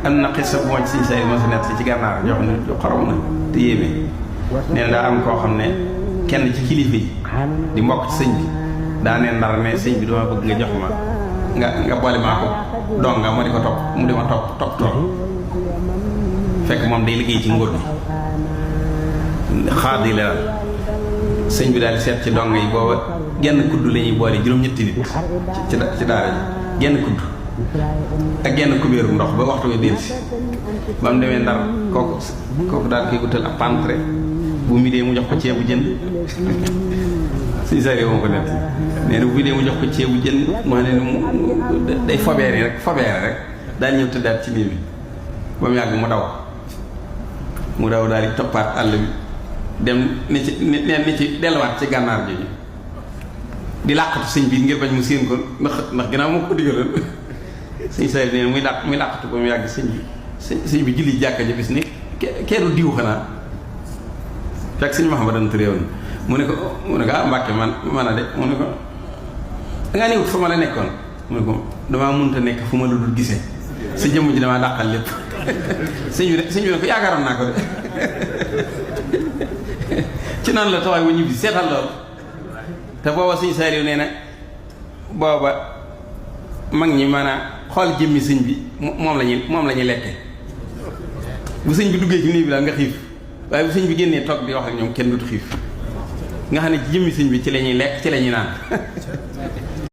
am na xisa bu ma ci Sëñ Saaliw moo si nekk ci gànnaar jox na ju xorom na te yéeme nee na daa am koo xam ne kenn ci kilifa yi di mbokk ci sëñ bi daa ne Ndar ne sëñ bi dama bëgg nga jox ma nga boole maa ko donga ma di ko topp mu di ma topp tool fekk moom day liggéey ci ngóor bi xaar di leeral sëñ bi daal di seet ci donga yi booba genn kudd la ñuy boole juróom-ñetti nit ci daara ji genn kudd ak genn kubéeru ndox ba waxtu bi dellusi ba mu demee Ndar kooku daal koy wutal ab pantre bu mi dee mu jox ko ceebu jën Sëñ Saaliw moo ko nekk nee na bu mi dee mu jox ko ceebu jën moo ne day fobeere rek daal ñëw tëddaat ci lii bi ba mu yàgg mu daw daal di toppaat àll bi dem ni ci delluwaat ci gànnaar jooju di làqatu sëñ bi ngir bañ mu séen ko ndax ginnaaw moo ko digaloon Sëñ Saaliw nee na muy làqatu ba mu yàgg sëñ bi julli jàkka ja bis ni keeru diw xanaa fekk sëñ Mahamadan Touré woon mu ne ko ah Mbàkke man a de mu ne ko dangaa néewut fa ma la nekkoon mu ne ko damaa mënta nekk fu ma la dul gisee sa jëmm ji damaa dàqal lépp sëñ bi ne ko yaakaaroon naa ko de ci naan la tawaay wu ñibbi seetal lool te booba Sëñ Saaliw nee na booba mag ñi maanaam xool jëmmi sëñ bi moom la ñuy lekke bu sëñ bi duggee ci nii bi daal nga xiif waaye bu sëñ bi génnee toog di wax ak ñoom kenn dutu xiif nga xam ne ci jëmmi sëñ bi ci la ñuy lekk ci la ñuy naan